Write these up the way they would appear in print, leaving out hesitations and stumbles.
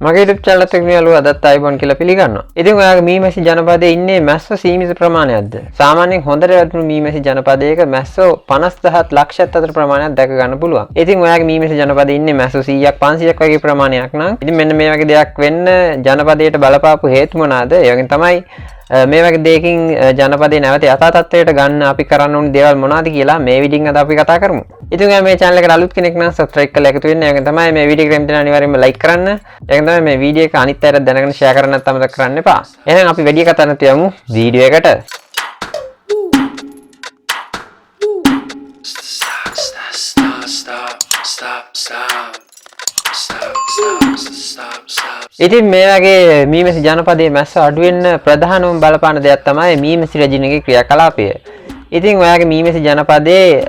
මගේ YouTube channel එකත් එක්ක යාළුවෝ අදත් ආයිබෝන් කියලා පිළිගන්නවා. ඉතින් ඔයාගේ මීමැසි ජනපදයේ ඉන්නේ මැස්සෝ සීමිත ප්‍රමාණයක්ද? සාමාන්‍යයෙන් හොඳට වැටුණු මීමැසි ජනපදයක මැස්සෝ 50000 ලක්ෂයක් අතර ප්‍රමාණයක් දැක ගන්න පුළුවන්. ඉතින් ඔයාගේ මීමැසි ජනපදයේ ඉන්නේ මැස්සෝ 100ක් 500ක් වගේ ප්‍රමාණයක් නම් ඉතින් මෙන්න මේ වගේ දෙයක් වෙන්න ජනපදයට බලපාපු හේතු මොනවාද? ඒ වගේ තමයි මේ වගේ දෙයකින් ජනපදේ නැවත යථා තත්ත්වයට ගන්න අපි කරන්න ඕනේ දේවල් මොනවද කියලා මේ වීඩියෝෙන් අද අපි කතා කරමු. ඉතින් ඔයා මේ channel එකට අලුත් කෙනෙක් නම් subscribe කරලා එකතු වෙන්න. ඒ වගේම තමයි මේ වීඩියෝ එක දෙන්න අනිවාර්යයෙන්ම like කරන්න. ඒ වගේම තමයි මේ වීඩියෝ එක අනිත් අයට දැනගෙන share කරන්න නැත්නම් අමතක කරන්න එපා. එහෙනම් අපි වැඩි කතා නැතුව යමු වීඩියෝ එකට. ඉතින් මේ වගේ මීමැසි ජනපදයේ මැස්ස අඩු වෙන්න ප්‍රධානම බලපාන දෙයක් තමයි මීමැසි රැජිනගේ ක්‍රියාකලාපය. ඉතින් ඔයාගේ මීමැසි ජනපදයේ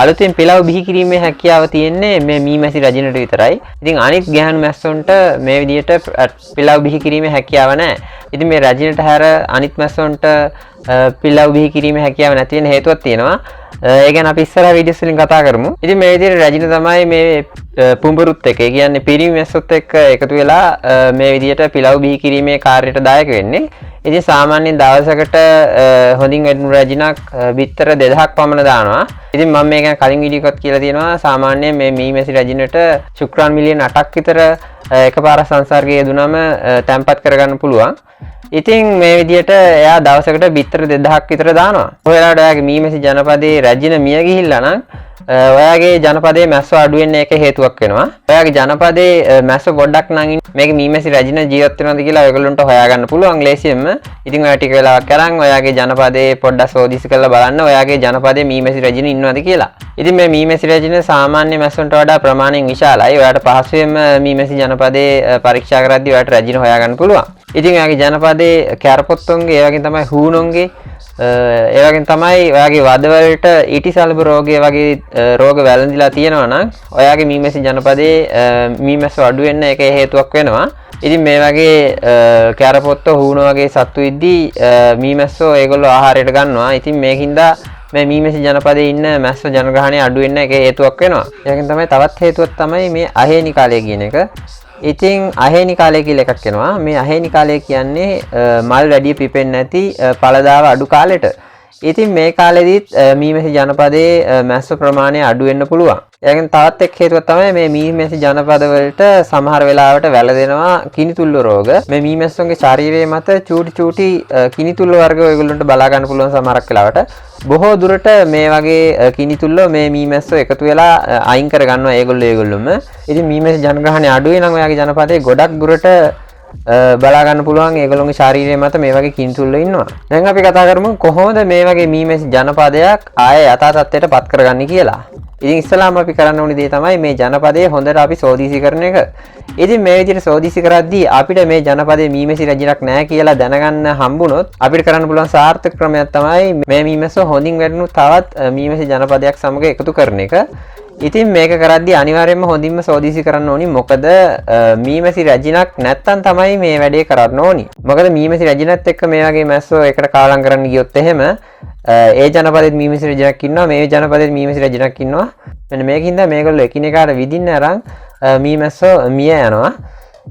අලුතෙන් පිලව බිහි කිරීමේ හැකියාව තියෙන්නේ මේ මීමැසි රැජිනට විතරයි. ඉතින් අනිත් ගැහණු මැස්සොන්ට මේ විදිහට පිලව බිහි කිරීමේ හැකියාව නැහැ. ඉතින් මේ රැජිනට හැර අනිත් මැස්සොන්ට පිලව බිහි කිරීමේ හැකියාව නැති වෙන හේතුවක් තියෙනවා. ඒ ගැන අපි ඉස්සරහ වීඩියෝස් වලින් කතා කරමු. ඉතින් මේ විදිහට රැජින තමයි මේ පුඹුරුත් එක්ක, ඒ කියන්නේ පිරිමි මැස්සොත් එක්ක එකතු වෙලා මේ විදිහට පිලව බිහි කිරීමේ කාර්යයට දායක වෙන්නේ. ඉතින් සාමාන්‍යයෙන් දවසකට හොඳින් වැඩිණු රැජිනක් බිත්තර 2000ක් පමණ දානවා. ඉතින් මම මේ ගැන කලින් වීඩියෝ එකක් කියලා තියෙනවා. සාමාන්‍යයෙන් මේ මීමැසි රැජිනට ශුක්‍රාණු මිලියන 8ක් විතර එකපාර සංසර්ගයේ යෙදුනම තැම්පත් කරගන්න පුළුවන්. ඉතින් මේ විදිහට එයා දවසකට බිත්තර 2000ක් විතර දානවා. ඔයාලට ඔයාගේ මීමැසි ජනපදයේ රැජින මිය ගිහිල්ලා නම් ඔයාගේ ජනපදයේ මැස්සෝ අඩු වෙන්න එක හේතුවක් වෙනවා. ඔයාගේ ජනපදයේ මැස්සෝ ගොඩක් නම් මේක මීමැසි රැජින ජීවත් වෙනවද කියලා ඔයගොල්ලන්ට හොයාගන්න පුළුවන් ලේසියෙන්ම. ඉතින් ඔයා ටික වෙලාවක් කරන් ඔයාගේ ජනපදයේ පොඩ්ඩක් සෝදිසි කරලා බලන්න ඔයාගේ ජනපදයේ මීමැසි රැජින ඉන්නවද කියලා. ඉතින් මේ මීමැසි රැජින සාමාන්‍ය මැස්සොන්ට වඩා ප්‍රමාණයෙන් විශාලයි. ඔයාට පහසුවෙන්ම මීමැසි ජනපදයේ පරීක්ෂා කරද්දී ඔයාට රැජින හොයාගන්න පුළුවන්. ඉතින් ඔයාගේ ජනපදයේ කැරපොත්තොන්ගේ ඒ වගේම තමයි හූනොන්ගේ ඒ වගේම තමයි ඔයාගේ වදවලට ඊටිසල්බ රෝගය වගේ රෝග වැළඳිලා තියෙනවා නම් ඔයාගේ මීමැසි ජනපදයේ මීමැස්සෝ අඩු වෙන්න ඒක හේතුවක් වෙනවා. ඉතින් මේ වගේ කැරපොත්ත හූනෝ වගේ සත්තු ඉද්දී මීමැස්සෝ ඒගොල්ලෝ ආහාරයට ගන්නවා. ඉතින් මේකින්ද මේ මීමැසි ජනපදයේ ඉන්න මැස්ස ජනගහණය අඩු වෙන්න ඒක හේතුවක් වෙනවා. ඒකෙන් තමයි තවත් හේතුවක් තමයි මේ අහේනි කාලය කියන එක. ඉතින් අහේනි කාලය කියලා එකක් එනවා. මේ අහේනි කාලය කියන්නේ මල් වැඩි පිපෙන්නේ නැති පළදාව අඩු කාලෙට. ඉතින් මේ කාලෙදිත් මීමැසි ජනපදයේ මැස්ස ප්‍රමාණය අඩු වෙන්න පුළුවන්. ඒකෙන් තවත් එක් හේතුවක් තමයි මේ මීමැසි ජනපද වලට සමහර වෙලාවට වැළදෙනවා කිනිතුල්ල රෝග. මේ මීමැස්සුන්ගේ ශරීරයේ මත චූටි කිනිතුල්ල වර්ග ඔයගොල්ලන්ට බලා ගන්න පුළුවන් සමහරක් වෙලාවට. බොහෝ දුරට මේ වගේ කිනිතුල්ල මේ මීමැස්සෝ එකතු වෙලා අයින් කර ගන්නවා ඒගොල්ලොම. ඉතින් මීමැසි ජනගහණය අඩුයි නම් ඔයාගේ ජනපදයේ ගොඩක් දුරට බලා ගන්න පුළුවන් ඒගොල්ලෝගේ ශරීරයේ මත මේ වගේ කිනිතුල්ල ඉන්නවා. දැන් අපි කතා කරමු කොහොමද මේ වගේ මීමැසි ජනපදයක් ආය යථා තත්ත්වයට පත් කරගන්නේ කියලා. ඉතින් ඉස්සලාම අපි කරන්න ඕනේ දේ තමයි මේ ජනපදයේ හොඳට අපි සෝදිසි කරන එක. ඉතින් මේ විදිහට සෝදිසි කරද්දී අපිට මේ ජනපදයේ මීමැසි රැජිනක් නැහැ කියලා දැනගන්න හම්බුනොත් අපිට කරන්න පුළුවන් සාර්ථක ක්‍රමයක් තමයි මේ මීමැස්සෝ හොඳින් වැඩුණු තවත් මීමැසි ජනපදයක් සමග එකතු කරන එක. ඉතින් මේක කරද්දී අනිවාර්යයෙන්ම හොඳින්ම සෝදිසි කරන්න ඕනි. මොකද මීමැසි රැජිනක් නැත්තම් තමයි මේ වැඩේ කරන්න ඕනි. මොකද මීමැසි රැජිනත් එක්ක මේ වගේ මැස්සෝ එකට කාලම් කරන්න ගියොත් එහෙම ඒ ජනපදෙත් මීමැසි රැජිනක් ඉන්නවා, මේ ජනපදෙත් මීමැසි රැජිනක් ඉන්නවා. මෙන්න මේකින්ද මේගොල්ලෝ එකිනෙකාට විදින්න අරන් මීමැස්සෝ මිය යනවා.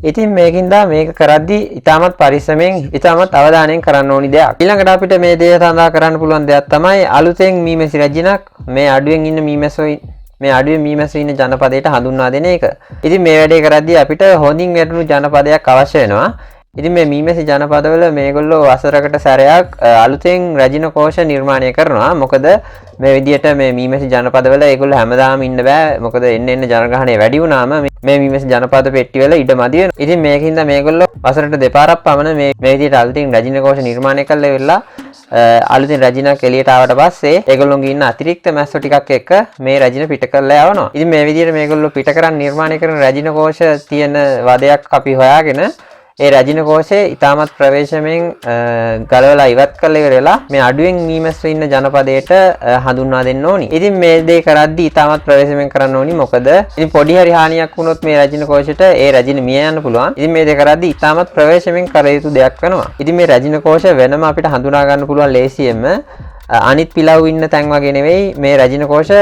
ඉතින් මේකින්ද මේක කරද්දී ඉතාමත් පරිස්සමෙන් ඉතාමත් අවධානයෙන් කරන්න ඕනි දෙයක්. ඊළඟට අපිට මේ දේ සඳහා කරන්න පුළුවන් දෙයක් තමයි අලුතෙන් මීමැසි රැජිනක් මේ අඩුවෙන් ඉන්න මීමැස්සෝ මේ අඩුවේ මීමැස්සෝ ඉන්න ජනපදයට හඳුන්වා දෙන එක. ඉතින් මේ වැඩේ කරද්දී අපිට හොඳින් වැටුණු ජනපදයක් අවශ්‍ය වෙනවා. ඉතින් මේ මීමැසි ජනපදවල මේගොල්ලෝ වසරකට සැරයක් අලුතෙන් රැජින කෝෂ නිර්මාණය කරනවා. මොකද මේ විදිහට මේ මීමැසි ජනපදවල ඒගොල්ලෝ හැමදාම ඉන්න බෑ. මොකද එන්න ජනගහණය වැඩි වුණාම මේ මීමැසි ජනපද පෙට්ටිවල ඉඩ මදි වෙනවා. ඉතින් මේකින්ද මේගොල්ලෝ වසරට දෙපාරක් පමණ මේ විදිහට අලුතින් රැජින කෝෂ නිර්මාණය කරලා ඉවරලා අලුතින් රැජිනක් එළියට ආවට පස්සේ ඒගොල්ලෝගේ ඉන්න අතිරික්ත මැස්සෝ ටිකක් එක්ක මේ රැජින පිට කරලා යවනවා. ඉතින් මේ විදිහට මේගොල්ලෝ පිට කරන් නිර්මාණය කරන රැජින කෝෂ තියෙන වදයක් අපි හොයාගෙන ඒ රැජින කෝෂේ ඉතාමත් ප්‍රවේශමෙන් ගලවලා ඉවත් කරලා ඉවරලා මේ අඩුවෙන් මීමැස්සෝ ඉන්න ජනපදයට හඳුන්වා දෙන්න ඕනි. ඉතින් මේ දේ කරද්දී ඉතාමත් ප්‍රවේශමෙන් කරන්න ඕනි. මොකද ඉතින් පොඩි හරි හානියක් වුණොත් මේ රැජින කෝෂෙට ඒ රැජින මිය යන්න පුළුවන්. ඉතින් මේ දේ කරද්දී ඉතාමත් ප්‍රවේශමෙන් කර යුතු දෙයක් වෙනවා. ඉතින් මේ රැජින කෝෂ වෙනම අපිට හඳුනා ගන්න පුළුවන් ලේසියෙන්ම අනිත් පිලව් ඉන්න තැන් වගේ නෙවෙයි මේ රැජින කෝෂ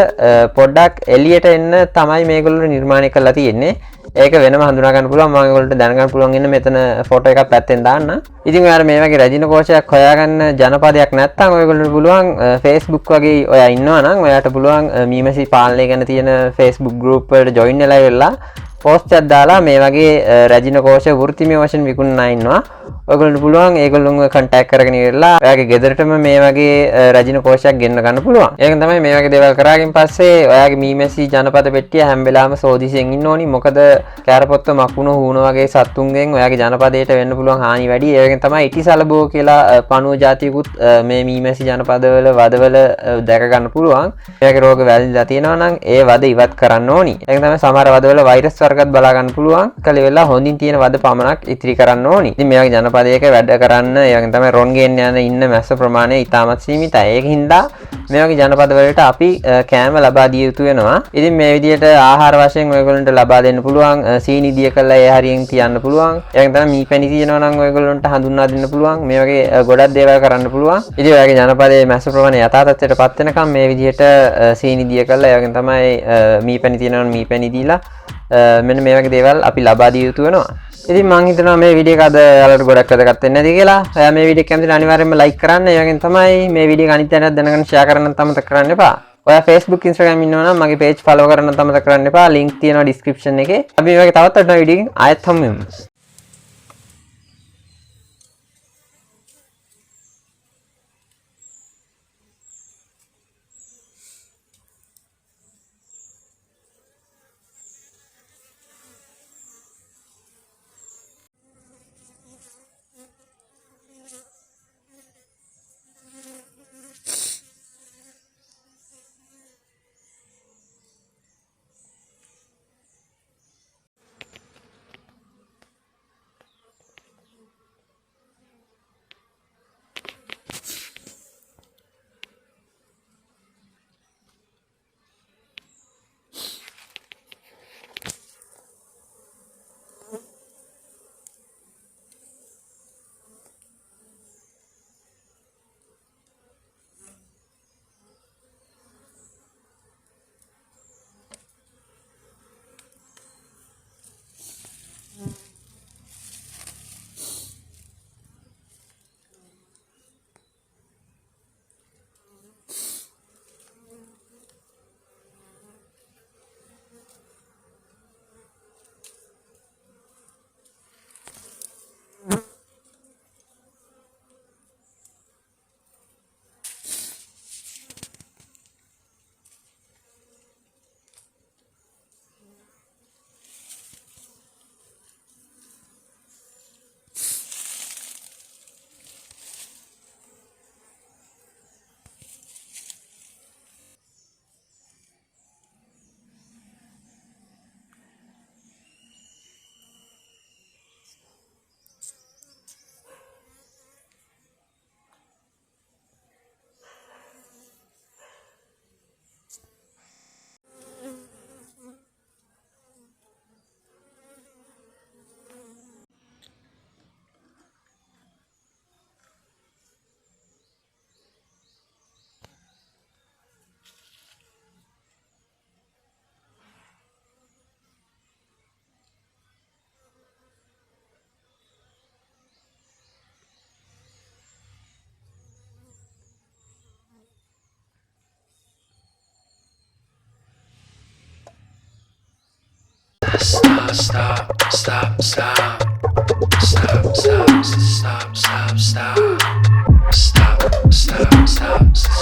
පොඩ්ඩක් එළියට එන්න තමයි මේගොල්ලෝ නිර්මාණය කරලා තියෙන්නේ. ඒක වෙනම හඳුනා ගන්න පුළුවන්. මම ඔයගොල්ලන්ට දැනගන්න පුළුවන් ඉන්න මෙතන ෆොටෝ එකක් පැත්තෙන් දාන්න. ඉතින් ඔයාලා මේ වගේ රැජින කෝෂයක් හොයාගන්න ජනපදයක් නැත්නම් ඔයගොල්ලන්ට පුළුවන් Facebook වගේ ඔයා ඉන්නවා නම් ඔයාට පුළුවන් මීමැසි පාලනය ගැන තියෙන Facebook group වලට join වෙලා ඉවරලා පෝස්ට් එකක් දාලා මේ වගේ රැජින කෝෂ වෘත්තිමය වශයෙන් විකුණන අය ඉන්නවා. ඔයගොල්ලන්ට පුළුවන් ඒගොල්ලොන්ව කන්ටැක්ට් කරගෙන ඉවරලා ඔයාගේ ගෙදරටම මේ වගේ රැජින කෝෂයක් ගෙන්න ගන්න පුළුවන්. ඒක තමයි මේ වගේ දේවල් කරාගෙන පස්සේ ඔයාගේ මීමැසි ජනපද පෙට්ටිය හැම වෙලාවෙම සෝදිසියෙන් ඉන්න ඕනි. මොකද කෑරපොත්ත මකුණු හුණු වගේ සත්තුන්ගෙන් ඔයාගේ ජනපදයට වෙන්න පුළුවන් හානි වැඩි. ඒකෙන් තමයි ඉටිසලබෝ කියලා පණුව జాතියකුත් මේ මීමැසි ජනපදවල වදවල දැක ගන්න පුළුවන්. ඔයාගේ රෝග වැළඳිලා තියෙනවා නම් ඒ වද ඉවත් කරන්න ඕනි. ඒක තමයි සමහර වදවල වෛරස් වර්ගත් බලා ගන්න පුළුවන්. කලි වෙලා හොඳින් තියෙන වද පමණක් ඉතිරි කරන්න ඕනි. ඉතින් මේ වගේ ජනපදයක වැඩ කරන්න ඒ වගේ තමයි රොන් ගේන්න යන ඉන්න මැස්ස ප්‍රමාණය ඉතාමත් සීමිතයි. ඒක හින්දා මේ වගේ ජනපද වලට අපි කෑම ලබා දිය යුතු වෙනවා. ඉතින් මේ විදිහට ආහාර වශයෙන් ඔයගොල්ලන්ට ලබා දෙන්න පුළුවන් සීනි දිය කළා ඒ හරියෙන් තියන්න පුළුවන්. ඒක තමයි මීපැණි තියෙනවා නම් ඔයගොල්ලන්ට හඳුන්වා දෙන්න පුළුවන්. මේ වගේ ගොඩක් දේවල් කරන්න පුළුවන්. ඉතින් ඔයගේ ජනපදයේ මැස්ස ප්‍රමාණය යථා තත්ත්වයටපත් වෙනකම් මේ විදිහට සීනි දිය කළා ඒ වගේ තමයි මීපැණි තියෙනවා නම් මීපැණි දීලා මෙන්න මේ වගේ දේවල් අපි ලබා දිය යුතු වෙනවා. ඉතින් මම හිතනවා මේ වීඩියෝ එක අද ඔයාලට ගොඩක් වැදගත් වෙන්නේ නැති කියලා. ඔයා මේ වීඩියෝ එක කැමති නම් අනිවාර්යයෙන්ම ලයික් කරන්න. ඒ වගේම තමයි මේ වීඩියෝ එක අනිත් අයටත් දැනගන්න ෂෙයා කරන්න අමතක කරන්න එපා. ඔයා Facebook Instagram ඉන්නවා නම් මගේ page follow කරන්න අමතක කරන්න එපා. link තියෙනවා description එකේ. අපි මේ වගේ තවත් වටිනා වීඩියෝ එකකින් ආයෙත් හමු වෙමු. Stop, stop, stop, stop. Stop, stop, stop, stop, stop. Stop, stop, stop, stop.